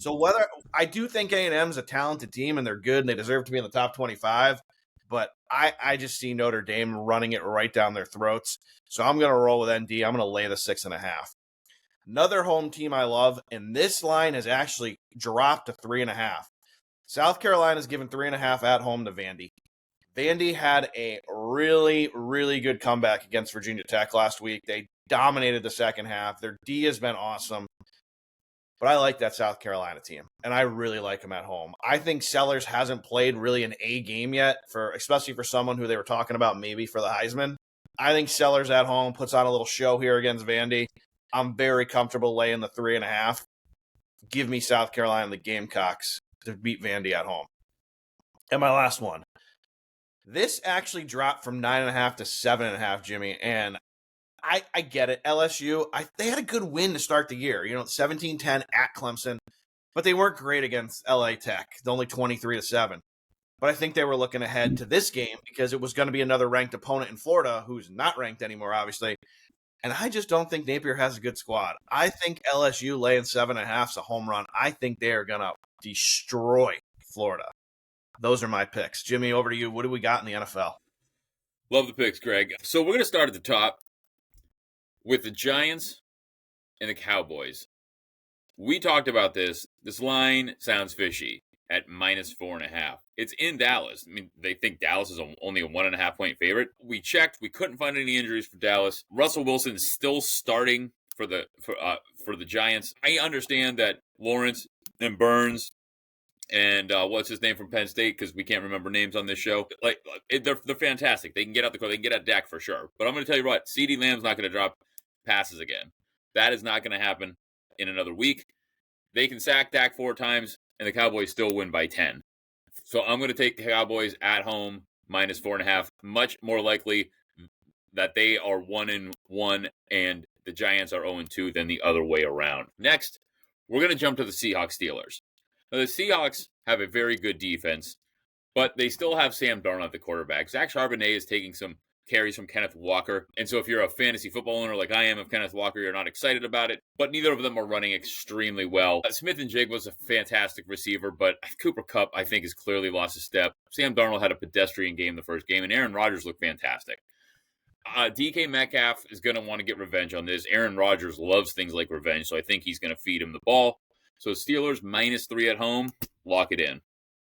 So whether I do think A&M is a talented team and they're good and they deserve to be in the top 25, but I just see Notre Dame running it right down their throats. So I'm going to roll with ND. I'm going to lay the 6.5. Another home team I love, and this line has actually dropped to 3.5. South Carolina's given 3.5 at home to Vandy. Vandy had a really, really good comeback against Virginia Tech last week. They dominated the second half. Their D has been awesome. But I like that South Carolina team, and I really like them at home. I think Sellers hasn't played really an A game yet, especially for someone who they were talking about maybe for the Heisman. I think Sellers at home puts on a little show here against Vandy. I'm very comfortable laying the 3.5. Give me South Carolina and the Gamecocks to beat Vandy at home. And my last one. This actually dropped from 9.5 to 7.5, Jimmy, and I get it. LSU, they had a good win to start the year. 17-10 at Clemson, but they weren't great against LA Tech. Only 23-7. But I think they were looking ahead to this game because it was going to be another ranked opponent in Florida who's not ranked anymore, obviously. And I just don't think Napier has a good squad. I think LSU laying 7.5 is a home run. I think they are going to destroy Florida. Those are my picks. Jimmy, over to you. What do we got in the NFL? Love the picks, Greg. So we're going to start at the top with the Giants and the Cowboys. We talked about this. This line sounds fishy at -4.5. It's in Dallas. I mean, they think Dallas is only a 1.5 point favorite. We checked. We couldn't find any injuries for Dallas. Russell Wilson is still starting for the Giants. I understand that Lawrence and Burns and what's his name from Penn State, because we can't remember names on this show. They're fantastic. They can get out the car. They can get at Dak for sure. But I'm going to tell you what, CeeDee Lamb's not going to drop passes again. That is not going to happen in another week. They can sack Dak 4 times, and the Cowboys still win by 10. So I'm going to take the Cowboys at home -4.5. Much more likely that they are 1-1 and the Giants are 0-2 than the other way around. Next, we're going to jump to the Seahawks-Steelers. Now, the Seahawks have a very good defense, but they still have Sam Darnold at the quarterback. Zach Charbonnet is taking some carries from Kenneth Walker. And so if you're a fantasy football owner like I am of Kenneth Walker, you're not excited about it. But neither of them are running extremely well. Smith and Jig was a fantastic receiver, but Cooper Kupp, I think, has clearly lost a step. Sam Darnold had a pedestrian game the first game, and Aaron Rodgers looked fantastic. DK Metcalf is going to want to get revenge on this. Aaron Rodgers loves things like revenge, so I think he's going to feed him the ball. So Steelers -3 at home, lock it in.